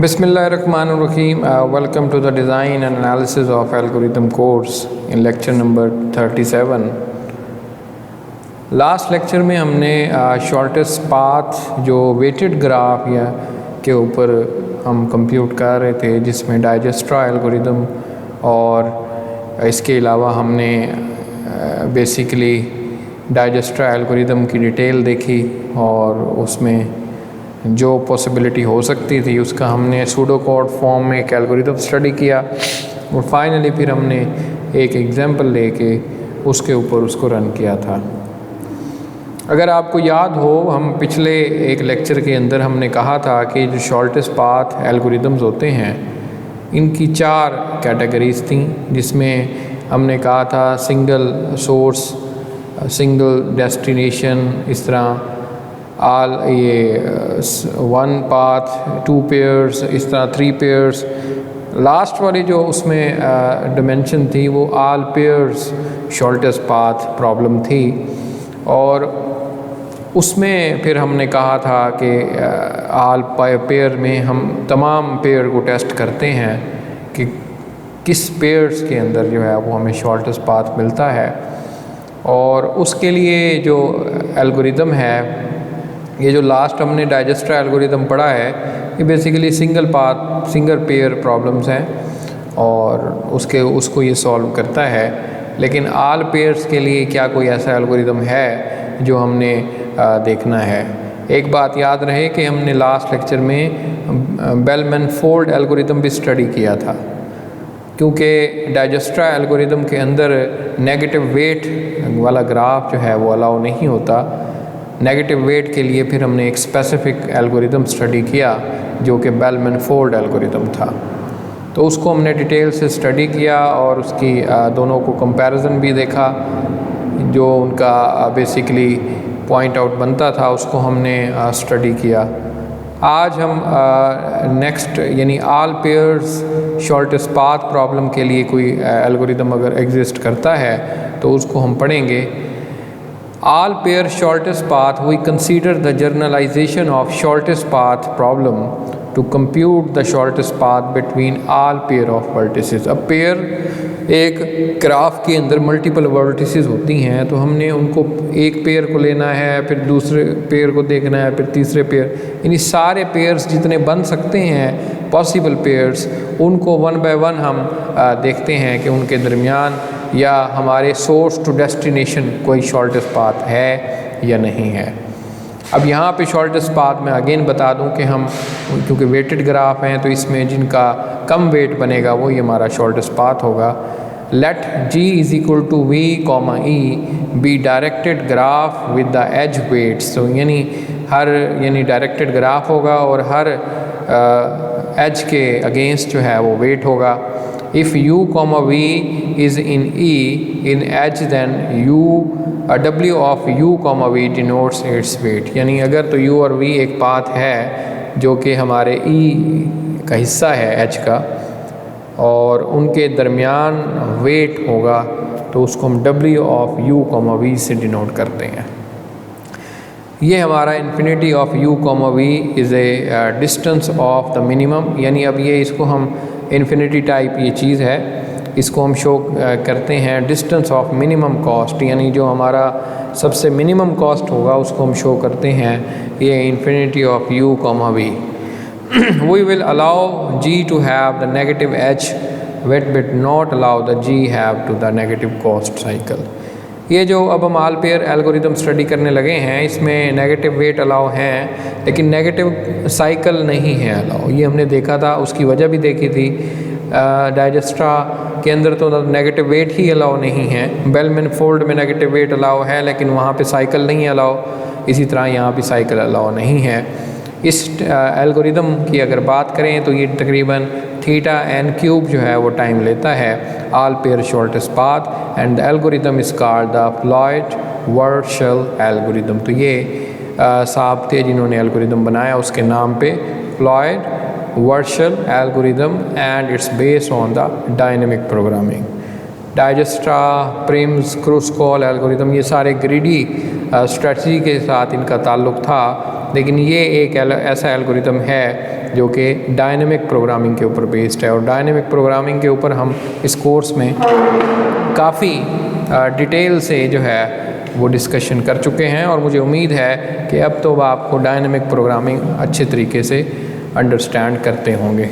Bismillahirrahmanirrahim. Welcome to the Design and Analysis of Algorithm course in lecture number 37. Last lecture में हमने shortest path जो weighted graph या के ऊपर हम कंप्यूट कर रहे थे, जिसमें डाइजेस्ट्रा एल्गोरिदम और इसके अलावा हमने बेसिकली डाइजेस्ट्रा एल्गोरिदम की डिटेल देखी और उसमें जो पॉसिबिलिटी हो सकती थी उसका हमने सूडो कोड फॉर्म में एक एल्गोरिदम स्टडी किया और फाइनली फिर हमने एक एग्जांपल लेके उसके ऊपर उसको रन किया था। अगर आपको याद हो, हम पिछले एक लेक्चर के अंदर हमने कहा था कि जो शॉर्टेस्ट पाथ एल्गोरिदम्स होते हैं इनकी 4 कैटेगरीज थी, जिसमें हमने कहा था सिंगल सोर्स, सिंगल डेस्टिनेशन, इस तरह आल ये 1 पाथ, 2 पेयर्स, इस तरह 3 पेयर्स। लास्ट वाली जो उसमें डिमेंशन थी वो आल पेयर्स शॉर्टेस्ट पाथ प्रॉब्लम थी और उसमें फिर हमने कहा था कि आल पेयर में हम तमाम पेयर को टेस्ट करते हैं कि किस पेयर्स के अंदर जो है वो हमें शॉर्टेस्ट पाथ मिलता है। और उसके लिए जो एल्गोरिदम है, ये जो लास्ट हमने डाइजेस्ट्रा एल्गोरिदम पढ़ा है, ये बेसिकली सिंगल पेयर प्रॉब्लम्स हैं और उसको ये सॉल्व करता है। लेकिन आल पेयर्स के लिए क्या कोई ऐसा एल्गोरिदम है जो हमने देखना है। एक बात याद रहे कि हमने लास्ट लेक्चर में बेलमैन फोल्ड एल्गोरिदम भी स्टडी किया था, क्योंकि डाइजेस्ट्रा एल्गोरिदम के अंदर नेगेटिव वेट वाला ग्राफ जो है वो अलाउ नहीं होता। नेगेटिव वेट के लिए फिर हमने एक स्पेसिफिक एल्गोरिदम स्टडी किया जो कि बेलमैन फोल्ड एल्गोरिदम था, तो उसको हमने डिटेल से स्टडी किया और उसकी दोनों को कंपैरिजन भी देखा। जो उनका बेसिकली पॉइंट आउट बनता था उसको हमने स्टडी किया। आज हम नेक्स्ट यानी आल पेयर्स शॉर्टेस्ट पाथ प्रॉब्लम के लिए कोई एल्गोरिदम अगर एग्जिस्ट करता है तो उसको हम पढ़ेंगे। All pair shortest path, we consider the generalization of shortest path problem to compute the shortest path between all pair of vertices। अब पेयर एक ग्राफ के अंदर मल्टीपल वर्टिसेस होती हैं, तो हमने उनको एक पेयर को लेना है, फिर दूसरे पेयर को देखना है, फिर तीसरे पेयर, यानी सारे पेयर्स जितने बन सकते हैं पॉसिबल पेयर्स, उनको 1 बाय 1 हम देखते हैं कि उनके दरमियान या हमारे सोर्स टू डेस्टिनेशन कोई शॉर्टेस्ट पाथ है या नहीं है। अब यहाँ पे शॉर्टेस्ट पाथ मैं अगेन बता दूँ कि हम क्योंकि वेटेड ग्राफ हैं तो इसमें जिनका कम वेट बनेगा वो ही हमारा शॉर्टेस्ट पाथ होगा। Let G is equal to V, E be directed graph with the edge weights. तो यानी डायरेक्टेड ग्राफ होगा और हर एज के अगेंस्ट जो है वो वेट होगा। If U, V is in E in H, then W of U, V denotes its weight। यानी अगर तो U और V एक पाथ है जो कि हमारे E का हिस्सा है H का और उनके दरमियान वेट होगा, तो उसको हम W of U, V से डिनोट करते हैं। ये हमारा infinity of U, V is a distance of the minimum, यानी अब ये इसको हम इन्फिनिटी टाइप ये चीज़ है, इसको हम शो करते हैं डिस्टेंस ऑफ मिनिमम कॉस्ट, यानी जो हमारा सबसे मिनिमम कॉस्ट होगा उसको हम शो करते हैं ये infinity of U, V। We will allow G to have the negative H weight but not allow the G have to the negative cost cycle. ये जो अब हम आल पेयर एल्गोरिदम स्टडी करने लगे हैं, इसमें नेगेटिव वेट अलाउ हैं लेकिन नेगेटिव साइकिल नहीं है अलाउ। ये हमने देखा था, उसकी वजह भी देखी थी। डाइजेस्ट्रा के अंदर तो नेगेटिव वेट ही अलाउ नहीं है, बेलमैन फोल्ड में नेगेटिव वेट अलाउ है लेकिन वहाँ पे साइकिल नहीं अलाउ, इसी तरह यहाँ भी साइकिल अलाउ नहीं है। इस एल्गोरिदम की अगर बात करें तो ये तकरीबन θn³ जो है वो टाइम लेता है। All pair shortest path and the algorithm is called the Floyd Warshall algorithm. तो ये साहब थे जिन्होंने एल्गोरिदम बनाया, उसके नाम पे Floyd Warshall algorithm and it's based on the dynamic programming. Dijkstra, Prim's, Kruskal algorithm, ये सारे ग्रीडी स्ट्रेटजी के साथ इनका ताल्लुक़ था, लेकिन ये एक ऐसा एल्गोरिदम है जो कि डायनेमिक प्रोग्रामिंग के ऊपर बेस्ड है। और डायनेमिक प्रोग्रामिंग के ऊपर हम इस कोर्स में काफ़ी डिटेल से जो है वो डिस्कशन कर चुके हैं, और मुझे उम्मीद है कि अब तो आपको डायनेमिक प्रोग्रामिंग अच्छे तरीके से अंडरस्टैंड करते होंगे।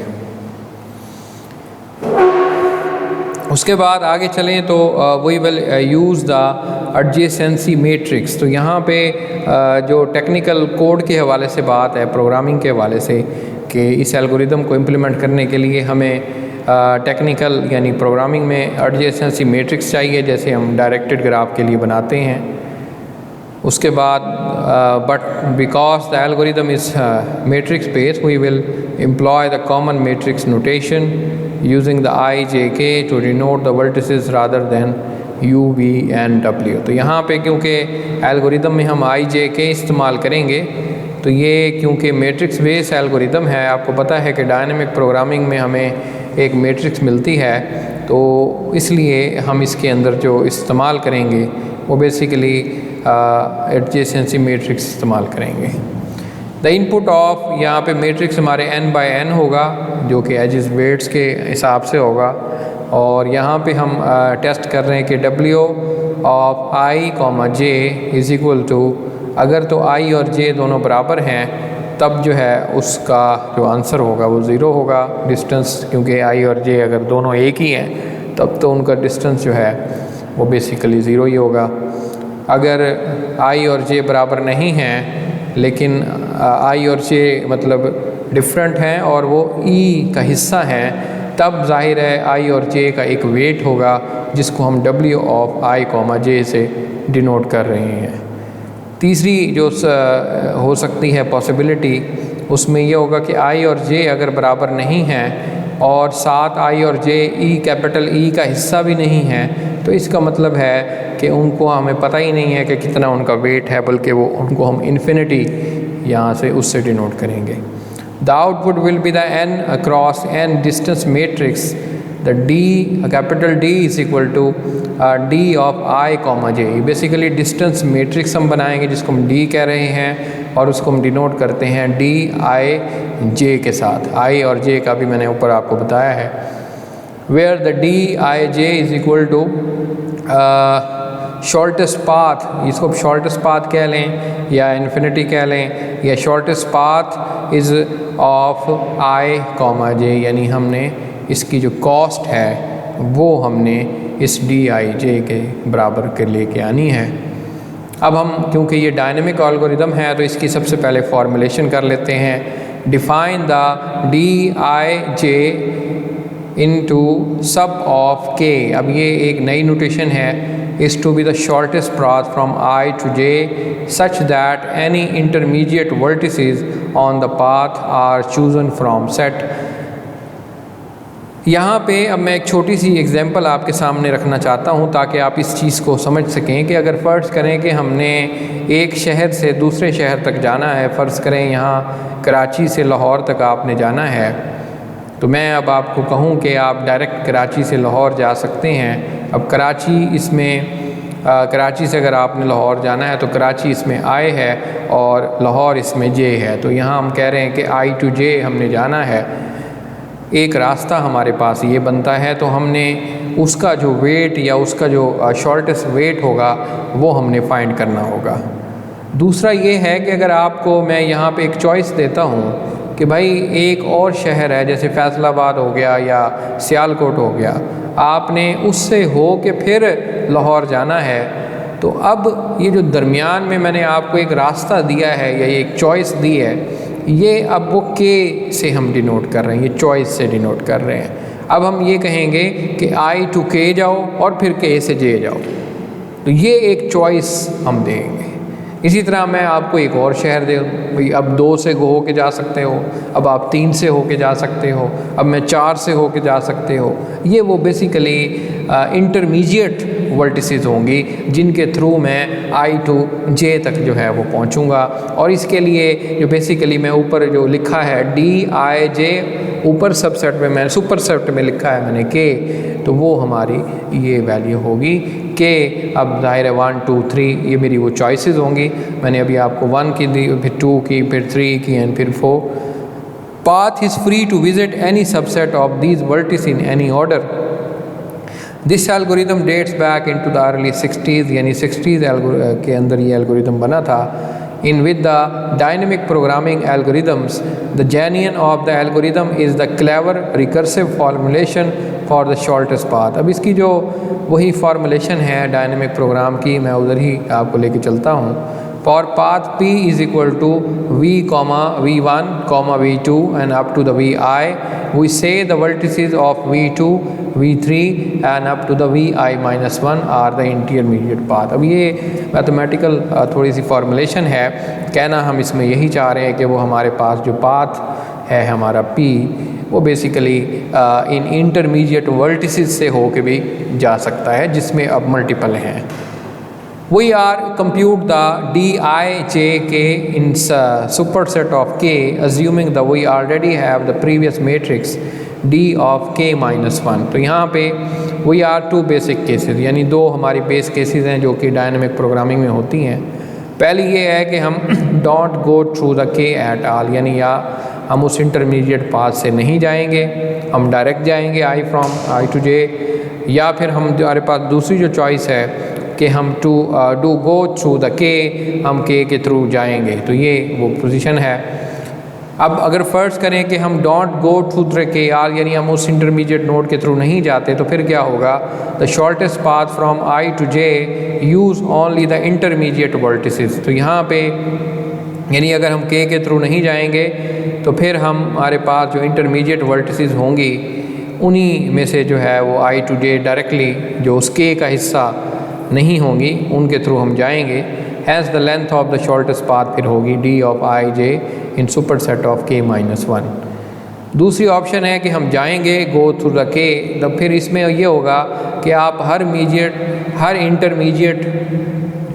उसके बाद आगे चलें तो we will use the adjacency matrix. तो यहाँ पे जो टेक्निकल कोड के हवाले से बात है, प्रोग्रामिंग के हवाले से, कि इस एल्गोरिदम को इम्प्लीमेंट करने के लिए हमें टेक्निकल यानी प्रोग्रामिंग में एडजेसेंसी मैट्रिक्स चाहिए, जैसे हम डायरेक्टेड ग्राफ के लिए बनाते हैं। उसके बाद but because the algorithm is matrix based we will employ the common matrix notation using the I J K to denote the vertices rather than U V N W. तो यहाँ पे क्योंकि एल्गोरिदम में हम आई जे के इस्तेमाल करेंगे, तो ये क्योंकि मैट्रिक्स बेस्ड एल्गोरिदम है, आपको पता है कि डायनेमिक प्रोग्रामिंग में हमें एक मैट्रिक्स मिलती है, तो इसलिए हम इसके अंदर जो इस्तेमाल करेंगे वो बेसिकली एडजेसेंसी मैट्रिक्स इस्तेमाल करेंगे। द इनपुट ऑफ यहाँ पे मैट्रिक्स हमारे n बाय n होगा, जो कि एजेस वेट्स के हिसाब से होगा, और यहाँ पे हम टेस्ट कर रहे हैं कि w of i comma j is equal to, अगर तो i और j दोनों बराबर हैं तब जो है उसका जो आंसर होगा वो 0 होगा। डिस्टेंस क्योंकि i और j अगर दोनों एक ही हैं तब तो उनका डिस्टेंस जो है वो बेसिकली 0 ही होगा। अगर i और j बराबर नहीं हैं लेकिन i और j मतलब डिफरेंट हैं और वो e का हिस्सा हैं, तब जाहिर है i और j का एक वेट होगा जिसको हम w of i comma j से डिनोट कर रहे हैं। तीसरी जो हो सकती है पॉसिबिलिटी, उसमें ये होगा कि i और j अगर बराबर नहीं हैं और साथ i और j कैपिटल E का हिस्सा भी नहीं है, तो इसका मतलब है कि उनको हमें पता ही नहीं है कि कितना उनका वेट है, बल्कि वो उनको हम इन्फिनिटी यहाँ से उससे डिनोट करेंगे। The output will be the n across n distance matrix, the d capital D is equal to d of i comma j। Basically distance matrix हम बनाएंगे जिसको हम d कह रहे हैं, और उसको हम डिनोट करते हैं d i j के साथ। i और j का भी मैंने ऊपर आपको बताया है। Where the d i j is equal to shortest path, इसको शॉर्टेस्ट पाथ कह लें या इन्फिनिटी कह लें, या shortest path is of i comma j, यानी हमने इसकी जो कॉस्ट है वो हमने इस डी आई जे के बराबर के लेके आनी है। अब हम क्योंकि ये डायनेमिक एल्गोरिदम है तो इसकी सबसे पहले फॉर्मुलेशन कर लेते हैं। Define the D I J into सब ऑफ के। अब ये एक नई नोटेशन है, is to be the shortest path from I to j such that any intermediate vertices on the path are chosen from set। यहाँ पे अब मैं एक छोटी सी एग्जांपल आपके सामने रखना चाहता हूँ ताकि आप इस चीज़ को समझ सकें कि अगर फ़र्ज़ करें कि हमने एक शहर से दूसरे शहर तक जाना है, फ़र्ज़ करें यहाँ कराची से लाहौर तक आपने जाना है, तो मैं अब आपको कहूँ कि आप डायरेक्ट कराची से लाहौर जा सकते हैं। अब कराची से अगर आपने लाहौर जाना है तो कराची इसमें I है और लाहौर इसमें J है। तो यहाँ हम कह रहे हैं कि I to J हमने जाना है, एक रास्ता हमारे पास ये बनता है, तो हमने उसका जो वेट या उसका जो शॉर्टेस्ट वेट होगा वो हमने फाइंड करना होगा। दूसरा ये है कि अगर आपको मैं यहाँ पे एक चॉइस देता हूँ कि भाई एक और शहर है जैसे फैसलाबाद हो गया या सियालकोट हो गया, आपने उससे हो के फिर लाहौर जाना है, तो अब ये जो दरमियान में मैंने आपको एक रास्ता दिया है या एक चॉइस दी है, ये अब वो के से हम डिनोट कर रहे हैं, ये चॉइस से डिनोट कर रहे हैं। अब हम ये कहेंगे कि I to K जाओ और फिर K से J जाओ, तो ये एक चॉइस हम देंगे। इसी तरह मैं आपको एक और शहर दे भाई, अब 2 से हो के जा सकते हो, अब आप 3 से हो के जा सकते हो, अब मैं 4 से हो के जा सकते हो। ये वो बेसिकली इंटरमीडिएट वर्टिसेस होंगी जिनके थ्रू मैं I to J तक जो है वो पहुंचूंगा। और इसके लिए जो बेसिकली मैं ऊपर जो लिखा है DIJ, ऊपर सबसेट में मैं सुपर सेट में लिखा है मैंने K, तो वो हमारी ये वैल्यू होगी K। अब ज़ाहिर है 1 2 3 ये मेरी वो चॉइसेस होंगी। मैंने अभी आपको 1 की दी, फिर 2 की, फिर 3 की एंड फिर 4। path is free to visit any subset of these vertices in any order. This algorithm dates back into the early 60s, यानी 60s के अंदर ये एल्गोरिदम बना था. In with the dynamic programming algorithms, the genesis of the algorithm is the clever recursive formulation for the shortest path. अब इसकी जो वही फॉर्मुलेशन है डायनेमिक प्रोग्राम की, मैं उधर ही आपको लेके चलता हूँ. For path P is equal to V, V1, V2 and up to the Vi, we say the vertices of V2, V3 and up to the Vi minus 1 are the intermediate path. अब ये mathematical थोड़ी सी formulation है, कहना हम इसमें यही चाह रहे हैं कि वो हमारे पास जो पाथ है हमारा P, वो बेसिकली इन इंटरमीडिएट वर्टिसेस से हो के भी जा सकता है, जिसमें अब मल्टीपल हैं. We are compute the Dij in superset of K, assuming that we already have the previous matrix D of K minus 1. तो यहाँ पे we are two basic cases, यानी दो हमारी बेस केसेस हैं जो कि डायनेमिक प्रोग्रामिंग में होती हैं. पहली ये है कि हम don't go through the K at all, यानी या हम उस इंटरमीडिएट पाथ से नहीं जाएंगे, हम डायरेक्ट जाएंगे I from I to J, या फिर हमारे पास दूसरी जो चॉइस है कि हम डू गो थ्रू द के, हम के थ्रू जाएंगे. तो ये वो पोजीशन है. अब अगर फ़र्ज़ करें कि हम डोंट गो थ्रू द के आर, यानी हम उस इंटरमीडिएट नोड के थ्रू नहीं जाते, तो फिर क्या होगा? The shortest path from I to J use only the intermediate vertices. तो यहाँ पे यानी अगर हम के थ्रू नहीं जाएंगे तो फिर हमारे पास जो इंटरमीडिएट वर्टिसेस होंगी उन्हीं में से जो है वो आई टू जे डायरेक्टली जो उस के का हिस्सा नहीं होंगी उनके थ्रू हम जाएंगे. Has the length of the shortest path फिर होगी D of I J in super set of के माइनस 1. दूसरी ऑप्शन है कि हम जाएंगे गो थ्रू द के, तब फिर इसमें ये होगा कि आप हर इंटरमीडिएट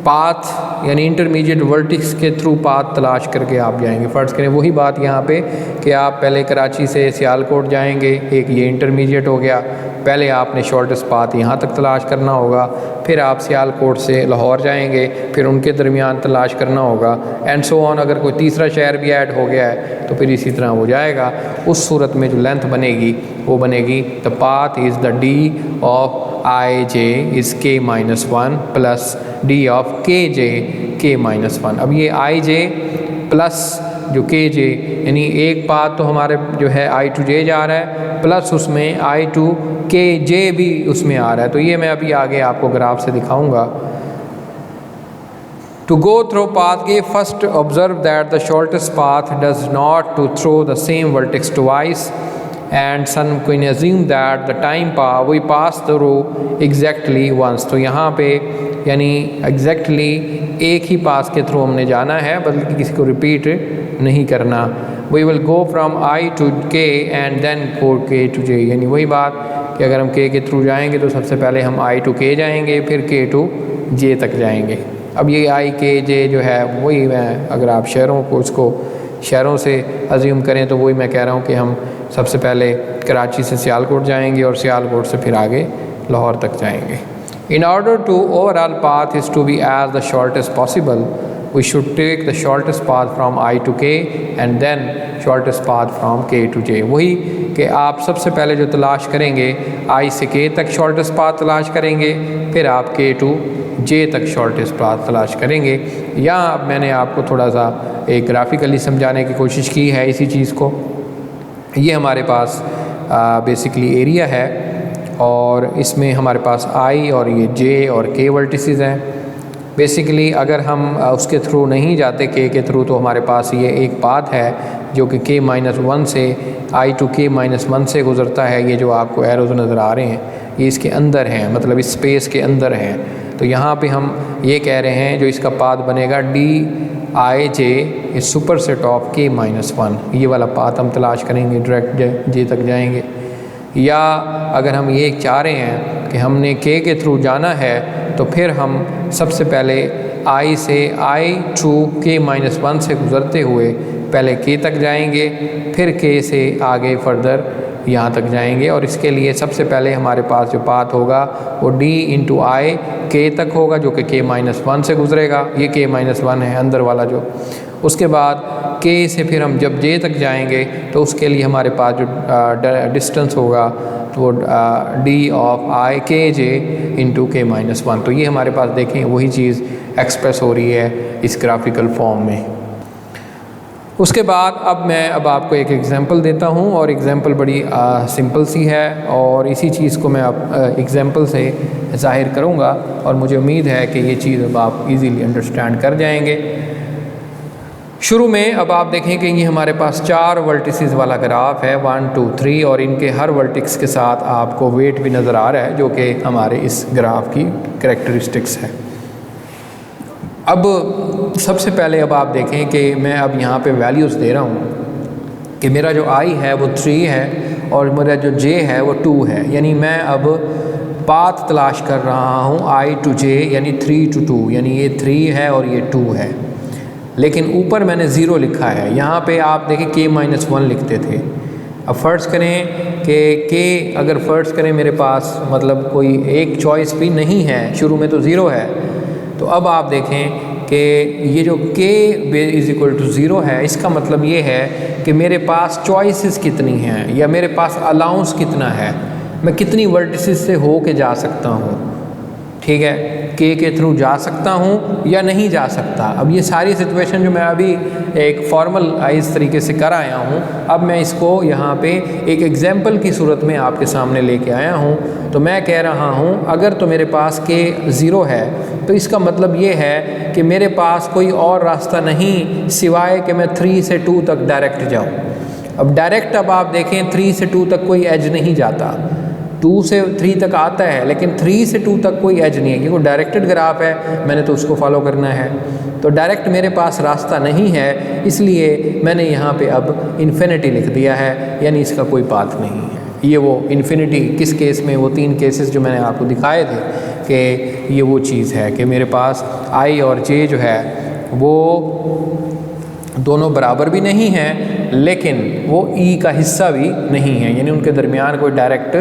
पाथ यानी इंटरमीडिएट वर्टिक्स के थ्रू पाथ तलाश करके आप जाएंगे. फ़र्ज़ करें वही बात यहाँ पे कि आप पहले कराची से सियालकोट जाएंगे, एक ये इंटरमीडिएट हो गया, पहले आपने शॉर्टेस्ट पाथ यहाँ तक तलाश करना होगा, फिर आप सियालकोट से लाहौर जाएंगे, फिर उनके दरमियान तलाश करना होगा एंड सो ऑन. अगर कोई तीसरा शहर भी ऐड हो गया है तो फिर इसी तरह हो जाएगा. उस सूरत में जो लेंथ बनेगी वो बनेगी the path is the D of I J is के माइनस 1 प्लस डी ऑफ के जे के माइनस 1. अब ये आई जे प्लस जो के जे, यानी एक पाथ तो हमारे जो है आई टू जे जा रहा है प्लस उसमें आई टू के जे भी उसमें आ रहा है. तो ये मैं अभी आगे आपको ग्राफ से दिखाऊंगा. To go through path K, first observe that the shortest path does not to throw the same vertex twice, and some can assume that the time we pass through exactly once. तो यहाँ पे यानी exactly एक ही पास के through हमने जाना है, बल्कि किसी को रिपीट नहीं करना. We will go from I to K and then go K to J, यानी वही बात कि अगर हम K के थ्रू जाएंगे तो सबसे पहले हम I to K जाएंगे, फिर K to J तक जाएंगे. अब ये I K J जो है वही मैं, अगर आप शहरों को उसको शहरों से अज्यूम करें तो वही मैं कह रहा हूँ कि हम सबसे पहले कराची से सियालकोट जाएंगे और सियालकोट से फिर आगे लाहौर तक जाएंगे. In order to overall path is to be as the shortest possible, we should take the shortest path from I to K and then shortest path from K to J. वही कि आप सबसे पहले जो तलाश करेंगे I से K तक शॉर्टेस्ट पाथ तलाश करेंगे, फिर आप K to J तक शॉर्टेस्ट पाथ तलाश करेंगे. यहाँ मैंने आपको थोड़ा सा एक ग्राफिकली समझाने की कोशिश की है इसी चीज़ को. ये हमारे पास बेसिकली एरिया है और इसमें हमारे पास I और ये J और K वर्टिसेस हैं. बेसिकली अगर हम उसके थ्रू नहीं जाते के थ्रू तो हमारे पास ये एक पाथ है जो कि K माइनस 1 से I टू K माइनस 1 से गुज़रता है. ये जो आपको एरोज़ नज़र आ रहे हैं ये इसके अंदर हैं, मतलब इस स्पेस के अंदर हैं. तो यहाँ पे हम ये कह रहे हैं जो इसका पाथ बनेगा डी आई जे इस super set of K minus 1, ये वाला पाथ हम तलाश करेंगे, डायरेक्ट J तक जाएंगे. या अगर हम ये चाह रहे हैं कि हमने K के थ्रू जाना है तो फिर हम सबसे पहले I से I टू K माइनस 1 से गुज़रते हुए पहले K तक जाएंगे, फिर K से आगे फर्दर यहाँ तक जाएंगे. और इसके लिए सबसे पहले हमारे पास जो पाथ होगा वो D इंटू आई K तक होगा जो कि K माइनस 1 से गुज़रेगा. ये K माइनस 1 है अंदर वाला जो, उसके बाद k से फिर हम जब j तक जाएंगे तो उसके लिए हमारे पास जो डिस्टेंस होगा तो d of i k j into k-1। तो ये हमारे पास देखें वही चीज़ एक्सप्रेस हो रही है इस ग्राफिकल फॉर्म में। उसके बाद अब आपको एक एग्ज़ाम्पल देता हूँ और एग्ज़ाम्पल बड़ी सिंपल सी है और इसी चीज़ को मैं अब एग्ज़ाम्पल से ज़ाहिर करूँगा और मुझे उम्मीद है कि ये चीज़ अब आप इजीली अंडरस्टैंड कर जाएंगे। शुरू में अब आप देखें कि ये हमारे पास 4 वर्टिसेस वाला ग्राफ है 1 2 3 और इनके हर वर्टिक्स के साथ आपको वेट भी नज़र आ रहा है जो कि हमारे इस ग्राफ की करैक्टरिस्टिक्स है। अब सबसे पहले अब आप देखें कि मैं अब यहाँ पे वैल्यूज़ दे रहा हूँ कि मेरा जो i है वो 3 है और मेरा जो j है वो 2 है, यानी मैं अब पाथ तलाश कर रहा हूँ i to j यानी 3 to 2, यानी ये 3 है और ये 2 है, लेकिन ऊपर मैंने 0 लिखा है। यहाँ पे आप देखें k-1 लिखते थे। अब फ़र्ज़ करें कि k अगर फ़र्ज़ करें मेरे पास मतलब कोई एक चॉइस भी नहीं है, शुरू में तो 0 है, तो अब आप देखें कि ये जो k = 0 है, इसका मतलब ये है कि मेरे पास चॉइसेस कितनी हैं या मेरे पास अलाउंस कितना है, मैं कितनी वर्टिसेस से हो के जा सकता हूँ, ठीक है, k के थ्रू जा सकता हूँ या नहीं जा सकता। अब ये सारी सिचुएशन जो मैं अभी एक फॉर्मलाइज तरीके से कर आया हूँ, अब मैं इसको यहाँ पे एक एग्जाम्पल की सूरत में आपके सामने लेके आया हूँ। तो मैं कह रहा हूँ अगर तो मेरे पास k 0 है तो इसका मतलब ये है कि मेरे पास कोई और रास्ता नहीं सिवाय कि मैं 3 से 2 तक डायरेक्ट जाऊँ। अब डायरेक्ट अब आप देखें 3 से 2 तक कोई एज नहीं जाता, 2 से 3 तक आता है लेकिन 3 से 2 तक कोई एज नहीं है क्योंकि डायरेक्टेड ग्राफ है, मैंने तो उसको फॉलो करना है। तो डायरेक्ट मेरे पास रास्ता नहीं है, इसलिए मैंने यहाँ पे अब इन्फिनिटी लिख दिया है, यानी इसका कोई पाथ नहीं है। ये वो इन्फिनिटी किस केस में, वो 3 केसेस जो मैंने आपको दिखाए थे कि ये वो चीज़ है कि मेरे पास i और j जो है वो दोनों बराबर भी नहीं हैं लेकिन वो e का हिस्सा भी नहीं है, यानी उनके दरमियान कोई डायरेक्ट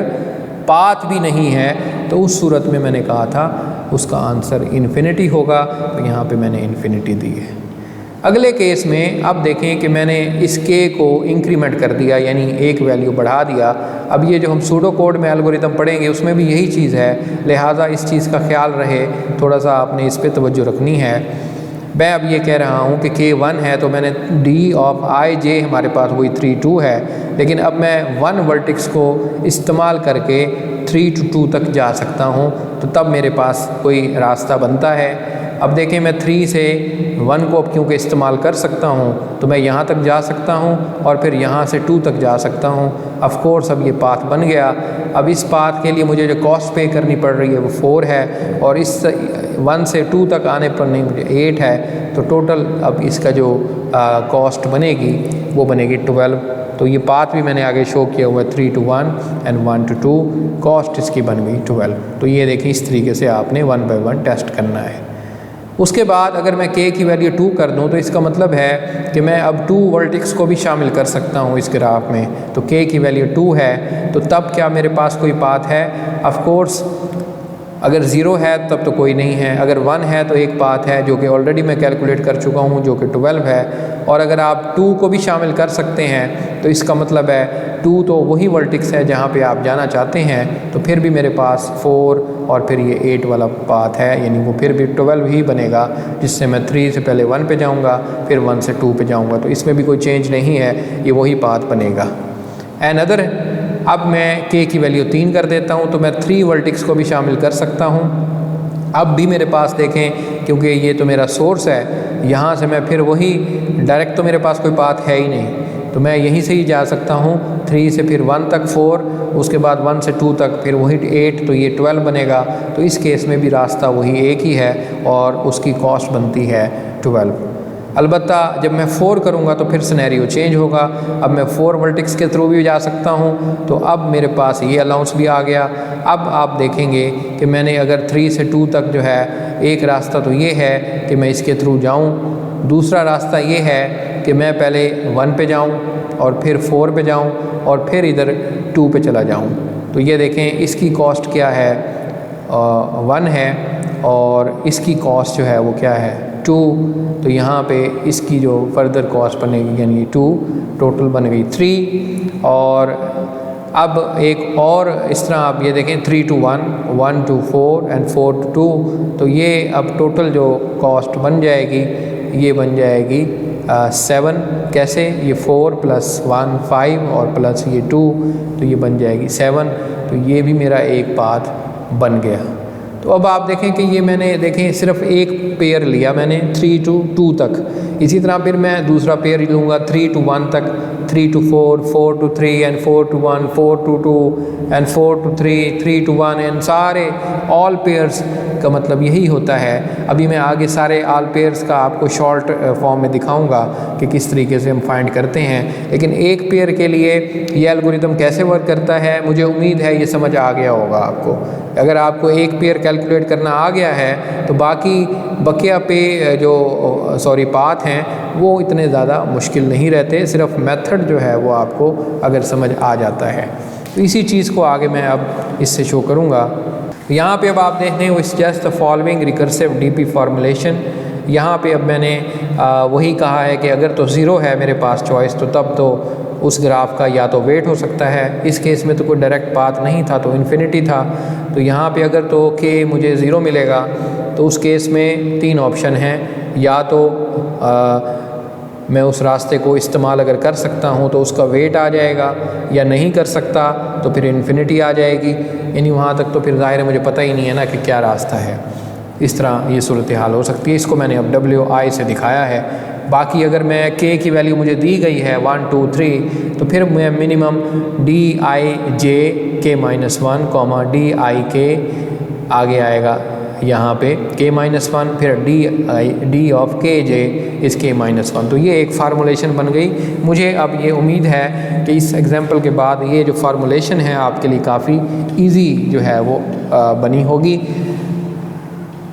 पाथ भी नहीं है। तो उस सूरत में मैंने कहा था उसका आंसर इन्फिनिटी होगा, तो यहाँ पे मैंने इन्फिनिटी दी है। अगले केस में अब देखें कि मैंने इस k को इंक्रीमेंट कर दिया, यानी एक वैल्यू बढ़ा दिया। अब ये जो हम सूडो कोड में एल्गोरिथम पढ़ेंगे उसमें भी यही चीज़ है, लिहाजा इस चीज़ का ख्याल रहे, थोड़ा सा आपने इस पर तवज्जो रखनी है। मैं अब ये कह रहा हूँ कि k 1 है तो मैंने d ऑफ i j हमारे पास वही 3 2 है, लेकिन अब मैं 1 वर्टिक्स को इस्तेमाल करके 3 to 2 तक जा सकता हूँ, तो तब मेरे पास कोई रास्ता बनता है। अब देखें मैं 3 से 1 को अब क्योंकि इस्तेमाल कर सकता हूँ तो मैं यहाँ तक जा सकता हूँ और फिर यहाँ से 2 तक जा सकता हूँ। ऑफ कोर्स अब ये पाथ बन गया। अब इस पाथ के लिए मुझे जो कॉस्ट पे करनी पड़ रही है वो 4 है और इस 1 से 2 तक आने पर नहीं मुझे 8 है, तो टोटल अब इसका जो कॉस्ट बनेगी वो बनेगी 12। तो ये पाथ भी मैंने आगे शो किया हुआ है 3 to 1 एंड 1 to 2, कॉस्ट इसकी बन गई 12। तो ये देखें इस तरीके से आपने 1 by 1 टेस्ट करना है। उसके बाद अगर मैं k की वैल्यू 2 कर दूं तो इसका मतलब है कि मैं अब 2 वर्टिक्स को भी शामिल कर सकता हूं इस ग्राफ में। तो k की वैल्यू 2 है तो तब क्या मेरे पास कोई पाथ है? ऑफ कोर्स अगर 0 है तब तो कोई नहीं है, अगर 1 है तो एक पाथ है जो कि ऑलरेडी मैं कैलकुलेट कर चुका हूँ जो कि 12 है। और अगर आप 2 को भी शामिल कर सकते हैं तो इसका मतलब है 2 तो वही वर्टिक्स है जहाँ पे आप जाना चाहते हैं, तो फिर भी मेरे पास 4 और फिर ये 8 वाला पाथ है, यानी वो फिर भी 12 ही बनेगा, जिससे मैं 3 से पहले 1 पे जाऊँगा फिर 1 से 2 पे जाऊँगा, तो इसमें भी कोई चेंज नहीं है, ये वही पाथ बनेगा। अनदर अब मैं k की वैल्यू 3 कर देता हूँ तो मैं 3 वर्टिक्स को भी शामिल कर सकता हूँ। अब भी मेरे पास देखें क्योंकि ये तो मेरा सोर्स है, यहाँ से मैं फिर वही डायरेक्ट तो मेरे पास कोई पाथ है ही नहीं, तो मैं यहीं से ही जा सकता हूँ 3 से फिर 1 तक 4, उसके बाद 1 से 2 तक फिर वही 8, तो ये 12 बनेगा। तो इस केस में भी रास्ता वही एक ही है और उसकी कॉस्ट बनती है 12। अलबत्ता जब मैं 4 करूँगा तो फिर सिनेरियो चेंज होगा, अब मैं 4 वर्टिक्स के थ्रू भी जा सकता हूँ, तो अब मेरे पास ये अलाउंस भी आ गया। अब आप देखेंगे कि मैंने अगर 3 से 2 तक जो है, एक रास्ता तो ये है कि मैं इसके थ्रू जाऊँ, दूसरा रास्ता ये है कि मैं पहले 1 पे जाऊँ और फिर 4 पे जाऊँ और फिर इधर 2 पे चला जाऊँ। तो ये देखें इसकी कॉस्ट क्या है, 1 है और इसकी कॉस्ट जो है वो क्या है 2, तो यहाँ पे इसकी जो फर्दर कॉस्ट बनेगी यानी 2, टोटल बन गई 3। और अब एक और इस तरह आप ये देखें 3 to 1, 1 to 4 एंड 4 to 2, तो ये अब टोटल जो कॉस्ट बन जाएगी ये बन जाएगी 7। कैसे? ये 4 + 1 5 और प्लस ये 2, तो ये बन जाएगी 7। तो ये भी मेरा एक पाथ बन गया। तो अब आप देखें कि ये मैंने देखें सिर्फ एक पेयर लिया मैंने 3 to 2 तक। इसी तरह फिर मैं दूसरा पेयर लूँगा 3 to 1 तक, 3 to 4, 4 to 3 and 4 to 1, 4 to 2 and 4 to 3, 3 to 1 and सारे ऑल पेयर्स का मतलब यही होता है। अभी मैं आगे सारे ऑल पेयर्स का आपको शॉर्ट फॉर्म में दिखाऊंगा कि किस तरीके से हम फाइंड करते हैं, लेकिन एक पेयर के लिए ये एल्गोरिदम कैसे वर्क करता है मुझे उम्मीद है ये समझ आ गया होगा आपको। अगर आपको एक पेयर कैलकुलेट करना आ गया है तो बाकी बकिया पे जो पाथ हैं वो इतने ज़्यादा मुश्किल नहीं रहते, सिर्फ मेथड जो है वो आपको अगर समझ आ जाता है। तो इसी चीज़ को आगे मैं अब इससे शो करूँगा। यहाँ पे अब आप देख रहे हैं it's just the following recursive DP formulation. यहाँ पे अब मैंने वही कहा है कि अगर तो ज़ीरो है मेरे पास चॉइस, तो तब तो उस ग्राफ का या तो वेट हो सकता है, इस केस में तो कोई डायरेक्ट पाथ नहीं था तो इन्फिनिटी था। तो यहाँ पे अगर तो के मुझे ज़ीरो मिलेगा तो उस केस में 3 ऑप्शन हैं, या तो मैं उस रास्ते को इस्तेमाल अगर कर सकता हूँ तो उसका वेट आ जाएगा, या नहीं कर सकता तो फिर इन्फिनिटी आ जाएगी। यानी वहाँ तक तो फिर ज़ाहिर है मुझे पता ही नहीं है ना कि क्या रास्ता है। इस तरह ये सूरत हाल हो सकती है। इसको मैंने अब WI से दिखाया है। बाकी अगर मैं K की वैल्यू मुझे दी गई है 1 2 3, तो फिर मैं मिनिमम DIJ K-1, DIK आगे आएगा यहाँ पे K-1, फिर D of KJ इस K-1। तो ये एक फार्मूलेशन बन गई। मुझे अब ये उम्मीद है कि इस एग्जाम्पल के बाद ये जो फार्मूलेशन है आपके लिए काफ़ी इजी जो है वो बनी होगी।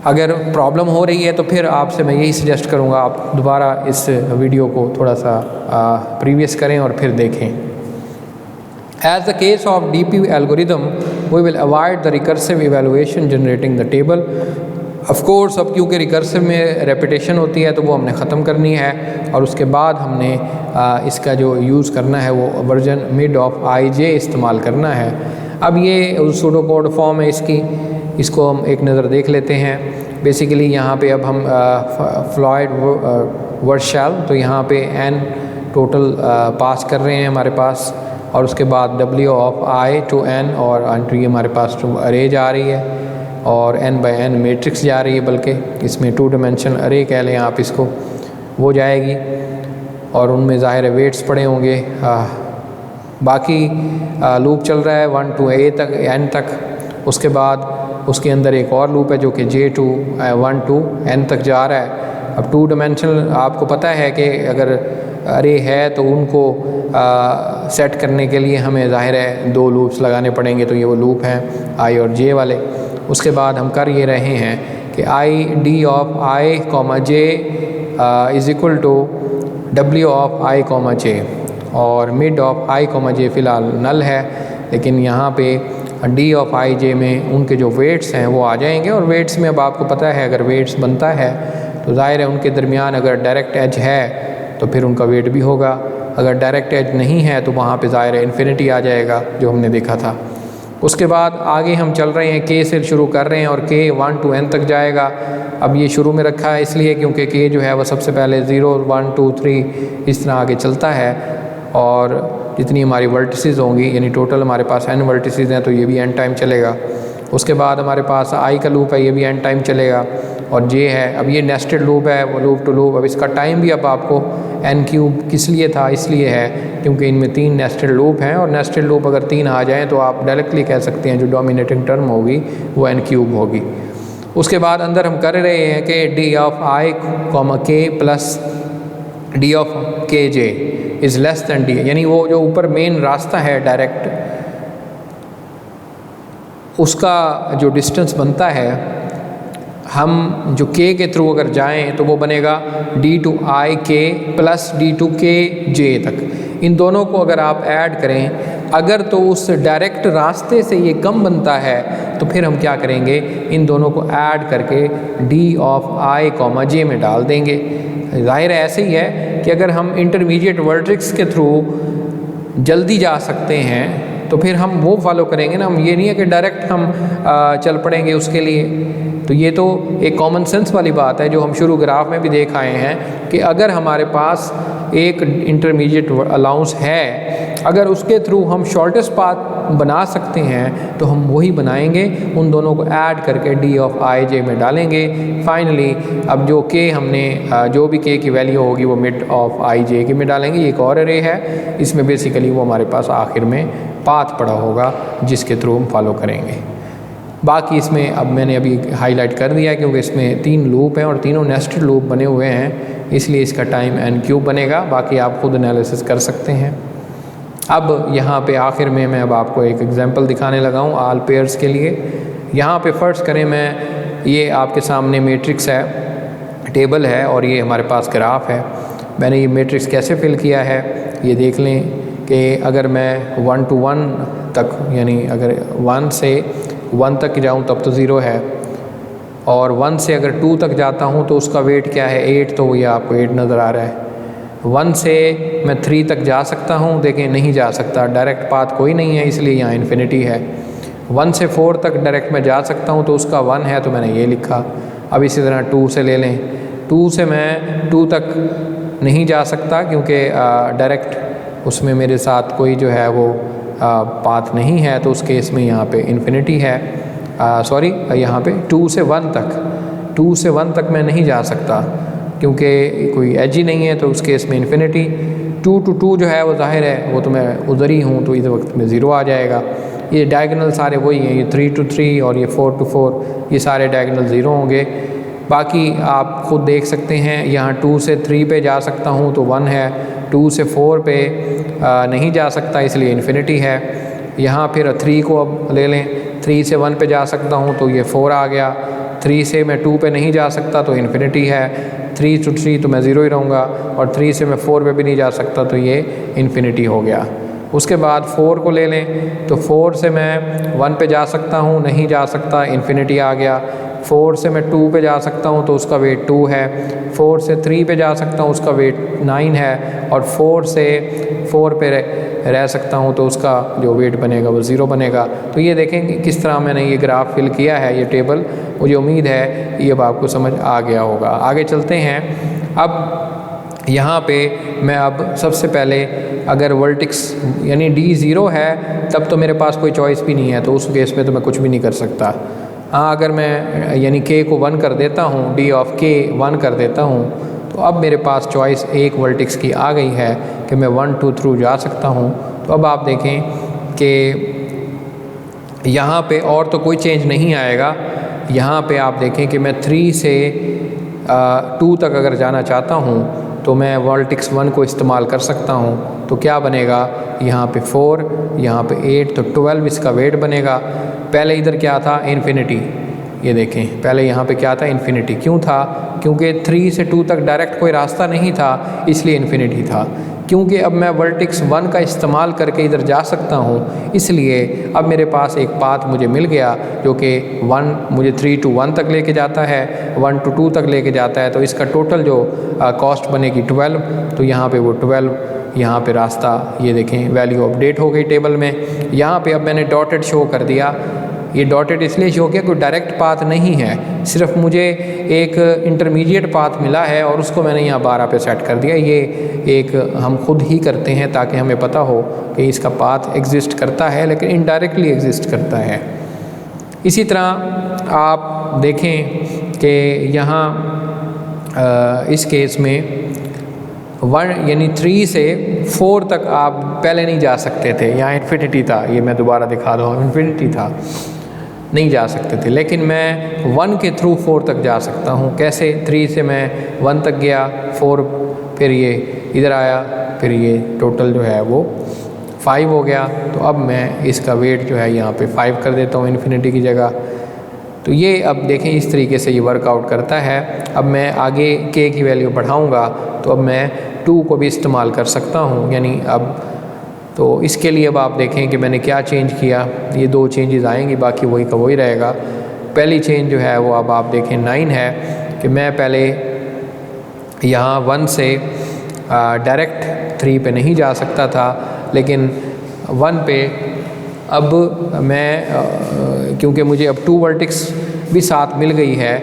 अगर प्रॉब्लम हो रही है तो फिर आपसे मैं यही सजेस्ट करूँगा आप दोबारा इस वीडियो को थोड़ा सा प्रीवियस करें और फिर देखें। As the case of DP algorithm, we will avoid the recursive evaluation generating the table. Of course, अब क्योंकि रिकर्सिव में रेपिटेशन होती है तो वो हमने ख़त्म करनी है, और उसके बाद हमने इसका जो यूज़ करना है वो वर्जन मिड ऑफ IJ इस्तेमाल करना है। अब ये सूडो कोड फॉर्म है इसको हम एक नज़र देख लेते हैं। बेसिकली यहाँ पे अब हम फ्लॉयड वर्शैल, तो यहाँ पे n टोटल पास कर रहे हैं हमारे पास, और उसके बाद W of I to n, और एंट्री हमारे पास तो अरे जा रही है, और n by n मैट्रिक्स जा रही है, बल्कि इसमें 2 डायमेंशनल अरे कह लें आप इसको, वो जाएगी, और उनमें ज़ाहिर है वेट्स पड़े होंगे। बाकी लूप चल रहा है 1 to a तक n तक। उसके बाद उसके अंदर एक और लूप है जो कि J to 1 to n तक जा रहा है। अब 2 डायमेंशनल आपको पता है कि अगर अरे है तो उनको सेट करने के लिए हमें ज़ाहिर है 2 लूप्स लगाने पड़ेंगे, तो ये वो लूप हैं I और J वाले। उसके बाद हम कर ये रहे हैं कि ID of I, J is equal to W of I, J, और मिड ऑफ I, J फ़िलहाल नल है, लेकिन यहाँ पे D of I, J में उनके जो वेट्स हैं वो आ जाएंगे। और वेट्स में अब आपको पता है अगर वेट्स बनता है तो ज़ाहिर है उनके दरमियान अगर डायरेक्ट एज है तो फिर उनका वेट भी होगा, अगर डायरेक्ट एज नहीं है तो वहाँ पे ज़ाहिर है इन्फिनिटी आ जाएगा जो हमने देखा था। उसके बाद आगे हम चल रहे हैं, K से शुरू कर रहे हैं और K 1 to n तक जाएगा। अब ये शुरू में रखा है इसलिए क्योंकि K जो है वो सबसे पहले 0 1 2 3 इस तरह आगे चलता है, और जितनी हमारी वर्टिसेस होंगी यानी टोटल हमारे पास n वर्टिसेस हैं तो ये भी n टाइम चलेगा। उसके बाद हमारे पास I का लूप है, ये भी n टाइम चलेगा, और J है। अब ये नेस्टेड लूप है, वो लूप टू लूप। अब इसका टाइम भी अब आपको n³ किस लिए था, इसलिए है क्योंकि इनमें 3 नेस्टेड लूप हैं, और नेस्टेड लूप अगर 3 आ जाएँ तो आप डायरेक्टली कह सकते हैं जो डोमिनेटिंग टर्म होगी वो n³ होगी। उसके बाद अंदर हम कर रहे हैं कि D of I, K plus D of KJ is less than D, यानी वो जो ऊपर मेन रास्ता है डायरेक्ट उसका जो डिस्टेंस बनता है, हम जो K के थ्रू अगर जाएं तो वो बनेगा D to I K plus D to K J तक। इन दोनों को अगर आप ऐड करें, अगर तो उस डायरेक्ट रास्ते से ये कम बनता है तो फिर हम क्या करेंगे, इन दोनों को ऐड करके डी ऑफ आई कॉमा जे में डाल देंगे। ज़ाहिर ऐसे ही है कि अगर हम इंटरमीडिएट वर्टेक्स के थ्रू जल्दी जा सकते हैं तो फिर हम वो फॉलो करेंगे ना, हम ये नहीं है कि डायरेक्ट हम चल पड़ेंगे उसके लिए। तो ये तो एक कॉमन सेंस वाली बात है जो हम शुरू ग्राफ में भी देख आए हैं कि अगर हमारे पास एक इंटरमीडिएट अलाउंस है, अगर उसके थ्रू हम शॉर्टेस्ट पाथ बना सकते हैं तो हम वही बनाएंगे, उन दोनों को ऐड करके डी ऑफ आई जे में डालेंगे। फाइनली अब जो के हमने जो भी के की वैल्यू होगी वो मिड ऑफ आई जे के में डालेंगे। ये एक और अरे है, इसमें बेसिकली वो हमारे पास आखिर में पाथ पड़ा होगा जिसके थ्रू हम फॉलो करेंगे। बाकी इसमें अब मैंने अभी हाईलाइट कर दिया है क्योंकि इसमें 3 लूप हैं और तीनों नेस्टेड लूप बने हुए हैं, इसलिए इसका टाइम n क्यूब बनेगा। बाकी आप खुद एनालिसिस कर सकते हैं। अब यहाँ पे आखिर में मैं अब आपको एक एग्जांपल दिखाने लगा हूँ ऑल पेयर्स के लिए। यहाँ पे फ़र्ज़ करें मैं ये आपके सामने मैट्रिक्स है, टेबल है और ये हमारे पास ग्राफ है। मैंने ये मैट्रिक्स कैसे फिल किया है ये देख लें कि अगर मैं 1 to 1 तक, यानी अगर 1 से 1 तक जाऊँ तब तो 0 है, और 1 से अगर 2 तक जाता हूँ तो उसका वेट क्या है 8, तो ये आपको 8 नज़र आ रहा है। 1 से मैं 3 तक जा सकता हूँ, देखें नहीं जा सकता, डायरेक्ट पाथ कोई नहीं है इसलिए यहाँ इन्फिनिटी है। 1 से 4 तक डायरेक्ट मैं जा सकता हूँ तो उसका 1 है तो मैंने ये लिखा। अब इसी तरह 2 से ले लें, 2 से मैं 2 तक नहीं जा सकता क्योंकि डायरेक्ट उसमें मेरे साथ कोई जो है वो पाथ नहीं है, तो उस केस में यहाँ पे इन्फिनिटी है। सॉरी यहाँ पे 2 से 1 तक, 2 से 1 तक मैं नहीं जा सकता क्योंकि कोई एज ही नहीं है, तो उस केस में इन्फिनिटी। 2 to 2 जो है वो जाहिर है वो तो मैं उधर ही हूँ तो इस वक्त में 0 आ जाएगा। ये डायगोनल सारे वही हैं, ये 3 to 3 और ये 4 to 4, ये सारे डायगोनल 0 होंगे। बाकी आप खुद देख सकते हैं, यहाँ 2 से 3 पे जा सकता हूँ तो 1 है, 2 से 4 पे नहीं जा सकता इसलिए इन्फिनिटी है। यहाँ फिर 3 को अब ले लें, 3 से 1 पे जा सकता हूँ तो ये 4 आ गया। 3 से मैं 2 पे नहीं जा सकता तो इन्फिनिटी है। 3 to 3 तो मैं 0 ही रहूँगा, और 3 से मैं 4 पे भी नहीं जा सकता तो ये इन्फिनिटी हो गया। उसके बाद 4 को ले लें तो 4 से मैं 1 पे जा सकता हूँ, नहीं जा सकता, इन्फिनिटी आ गया। 4 से मैं 2 पे जा सकता हूँ तो उसका वेट 2 है। 4 से 3 पे जा सकता हूँ उसका वेट 9 है, और 4 से 4 पे रह सकता हूँ तो उसका जो वेट बनेगा वो 0 बनेगा। तो ये देखें कि किस तरह मैंने ये ग्राफ फिल किया है, ये टेबल। मुझे उम्मीद है ये अब आपको समझ आ गया होगा। आगे चलते हैं। अब यहाँ पे मैं अब सबसे पहले अगर वर्टेक्स यानी D 0 है तब तो मेरे पास कोई चॉइस भी नहीं है, तो उस केस में तो मैं कुछ भी नहीं कर सकता। हाँ, अगर मैं यानी k को 1 कर देता हूँ, D ऑफ k 1 कर देता हूँ, तो अब मेरे पास चॉइस एक वर्टेक्स की आ गई है कि मैं 1 2 थ्रू जा सकता हूँ। तो अब आप देखें कि यहाँ पे और तो कोई चेंज नहीं आएगा। यहाँ पे आप देखें कि मैं 3 से 2 तक अगर जाना चाहता हूँ तो मैं वर्टेक्स 1 को इस्तेमाल कर सकता हूँ। तो क्या बनेगा, यहाँ पे 4, यहाँ पे 8, तो 12 इसका वेट बनेगा। पहले इधर क्या था, इन्फिनिटी। ये देखें पहले यहाँ पे क्या था, इन्फिनिटी। क्यों था, क्योंकि 3 से 2 तक डायरेक्ट कोई रास्ता नहीं था इसलिए इन्फिनिटी था। क्योंकि अब मैं वर्टेक्स 1 का इस्तेमाल करके इधर जा सकता हूँ, इसलिए अब मेरे पास एक पाथ मुझे मिल गया जो कि 1 मुझे 3 to 1 तक लेके जाता है, 1 to 2 तक लेके जाता है। तो इसका टोटल जो कॉस्ट बनेगी 12। तो यहाँ पे वो 12, यहाँ पे रास्ता, ये देखें वैल्यू अपडेट हो गई टेबल में। यहाँ पे अब मैंने डॉटेड शो कर दिया। ये डॉटेड इसलिए शो किया कोई डायरेक्ट पाथ नहीं है, सिर्फ मुझे एक इंटरमीडिएट पाथ मिला है और उसको मैंने यहाँ 12 पे सेट कर दिया। ये एक हम खुद ही करते हैं ताकि हमें पता हो कि इसका पाथ एग्जिस्ट करता है, लेकिन इनडायरेक्टली एग्जिस्ट करता है। इसी तरह आप देखें कि यहाँ इस केस में 1 यानी 3 से 4 तक आप पहले नहीं जा सकते थे, यहाँ इन्फिनिटी था। ये मैं दोबारा दिखा दूँ, इन्फिनिटी था, नहीं जा सकते थे। लेकिन मैं 1 के थ्रू 4 तक जा सकता हूँ। कैसे, 3 से मैं 1 तक गया, 4 फिर ये इधर आया, फिर ये टोटल जो है वो 5 हो गया। तो अब मैं इसका वेट जो है यहाँ पे 5 कर देता हूँ इन्फिनिटी की जगह। तो ये अब देखें इस तरीके से ये वर्कआउट करता है। अब मैं आगे k की वैल्यू बढ़ाऊँगा तो अब मैं 2 को भी इस्तेमाल कर सकता हूँ। यानी अब तो इसके लिए अब आप देखें कि मैंने क्या चेंज किया। ये 2 चेंजेस आएंगी, बाकी वही का वही रहेगा। पहली चेंज जो है वो अब आप देखें 9 है कि मैं पहले यहाँ 1 से डायरेक्ट 3 पे नहीं जा सकता था, लेकिन 1 पे अब मैं क्योंकि मुझे अब 2 वर्टेक्स भी साथ मिल गई है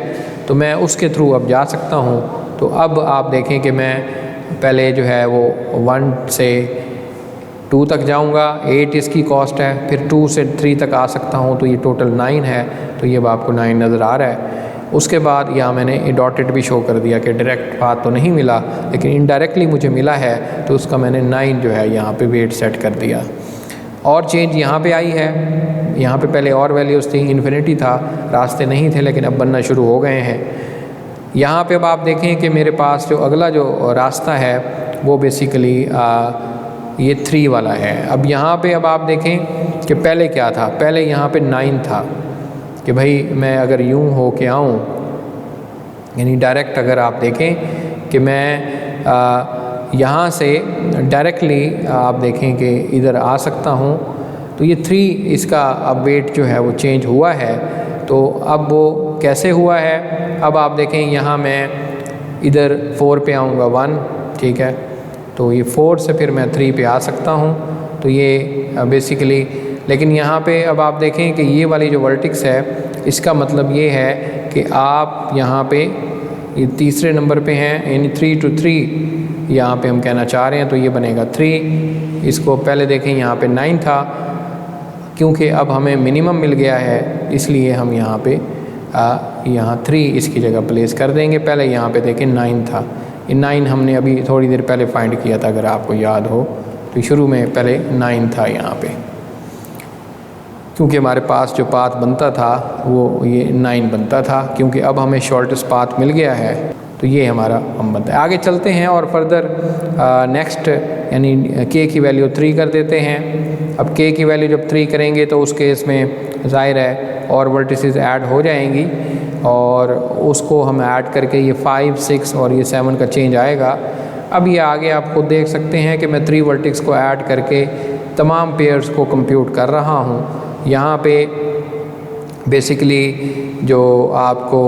तो मैं उसके थ्रू अब जा सकता हूँ। तो अब आप देखें कि मैं पहले जो है वो 1 से 2 तक जाऊंगा, 8 इसकी कॉस्ट है, फिर 2 से 3 तक आ सकता हूं, तो ये टोटल 9 है। तो ये आपको 9 नज़र आ रहा है। उसके बाद यहाँ मैंने डॉटेड भी शो कर दिया कि डायरेक्ट पाथ तो नहीं मिला, लेकिन इनडायरेक्टली मुझे मिला है, तो उसका मैंने 9 जो है यहाँ पे वेट सेट कर दिया। और चेंज यहाँ पे आई है, यहाँ पे पहले और वैल्यूज़ थी, इन्फिनिटी था, रास्ते नहीं थे, लेकिन अब बनना शुरू हो गए हैं। यहाँ पे अब आप देखें कि मेरे पास जो अगला जो रास्ता है वो बेसिकली ये 3 वाला है। अब यहाँ पे अब आप देखें कि पहले क्या था, पहले यहाँ पे 9 था कि भाई मैं अगर यूँ हो के आऊँ, यानी डायरेक्ट अगर आप देखें कि मैं यहाँ से डायरेक्टली आप देखें कि इधर आ सकता हूँ, तो ये 3 इसका अब वेट जो है वो चेंज हुआ है। तो अब वो कैसे हुआ है, अब आप देखें यहाँ मैं इधर 4 पे आऊँगा 1, ठीक है, तो ये 4 से फिर मैं 3 पे आ सकता हूँ। तो ये बेसिकली, लेकिन यहाँ पे अब आप देखें कि ये वाली जो वर्टेक्स है, इसका मतलब ये है कि आप यहाँ पे ये तीसरे नंबर पे हैं, यानी 3 to 3 यहाँ पे हम कहना चाह रहे हैं, तो ये बनेगा 3। इसको पहले देखें यहाँ पे 9 था, क्योंकि अब हमें मिनिमम मिल गया है, इसलिए हम यहाँ पे यहाँ 3 इसकी जगह प्लेस कर देंगे। पहले यहाँ पे देखें 9 था, ये 9 हमने अभी थोड़ी देर पहले फाइंड किया था, अगर आपको याद हो तो शुरू में पहले 9 था यहाँ पे, क्योंकि हमारे पास जो पाथ बनता था वो ये 9 बनता था, क्योंकि अब हमें शॉर्टेस्ट पाथ मिल गया है, तो ये हमारा हम बनता है। आगे चलते हैं और फर्दर नेक्स्ट यानी k की वैल्यू 3 कर देते हैं। अब k की वैल्यू जब 3 करेंगे तो उस केस में ज़ाहिर है और वर्टिसेस ऐड हो जाएंगी, और उसको हम ऐड करके ये 5, 6 और ये 7 का चेंज आएगा। अब ये आगे आप खुद देख सकते हैं कि मैं 3 वर्टेक्स को ऐड करके तमाम पेयर्स को कंप्यूट कर रहा हूँ। यहाँ पे बेसिकली जो आपको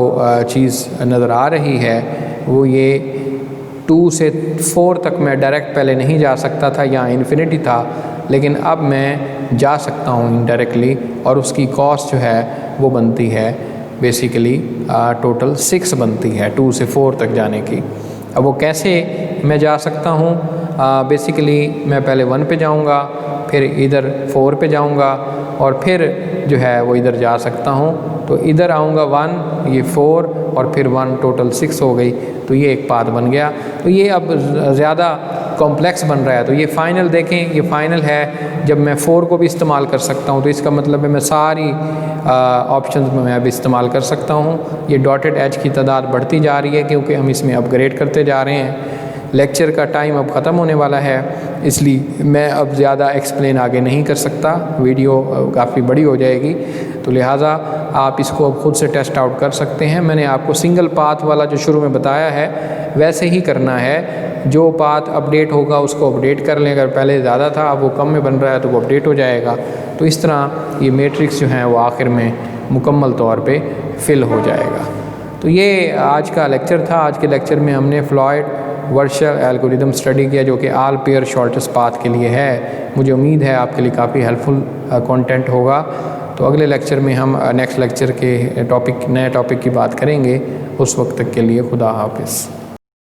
चीज़ नज़र आ रही है वो ये 2 से 4 तक मैं डायरेक्ट पहले नहीं जा सकता था, यहाँ इन्फिनिटी था, लेकिन अब मैं जा सकता हूँ इनडायरेक्टली, और उसकी कॉस्ट जो है वो बनती है बेसिकली टोटल 6 बनती है 2 से 4 तक जाने की। अब वो कैसे मैं जा सकता हूँ, बेसिकली मैं पहले 1 पे जाऊँगा, फिर इधर 4 पे जाऊँगा, और फिर जो है वो इधर जा सकता हूँ। तो इधर आऊँगा 1, ये 4 और फिर 1, टोटल 6 हो गई, तो ये एक पाथ बन गया। तो ये अब ज़्यादा कॉम्प्लेक्स बन रहा है। तो ये फ़ाइनल देखें, ये फ़ाइनल है जब मैं 4 को भी इस्तेमाल कर सकता हूँ, तो इसका मतलब है मैं सारी ऑप्शंस में मैं अब इस्तेमाल कर सकता हूँ। ये डॉटेड एज की तादाद बढ़ती जा रही है, क्योंकि हम इसमें अपग्रेड करते जा रहे हैं। लेक्चर का टाइम अब ख़त्म होने वाला है, इसलिए मैं अब ज़्यादा एक्सप्लेन आगे नहीं कर सकता, वीडियो काफ़ी बड़ी हो जाएगी, तो लिहाजा आप इसको अब खुद से टेस्ट आउट कर सकते हैं। मैंने आपको सिंगल पाथ वाला जो शुरू में बताया है वैसे ही करना है। जो पाथ अपडेट होगा उसको अपडेट कर लें, अगर पहले ज़्यादा था अब वो कम में बन रहा है तो वो अपडेट हो जाएगा। तो इस तरह ये मैट्रिक्स जो है वो आखिर में मुकम्मल तौर पे फिल हो जाएगा। तो ये आज का लेक्चर था। आज के लेक्चर में हमने फ्लॉयड वर्चुअल एल्गोरिदम स्टडी किया, जो कि ऑल पेयर शॉर्टेस्ट पाथ के लिए है। मुझे उम्मीद है आपके लिए काफ़ी हेल्पफुल कंटेंट होगा। तो अगले लेक्चर में हम नेक्स्ट लेक्चर के नए टॉपिक की बात करेंगे। उस वक्त तक के लिए खुदा हाफिज़।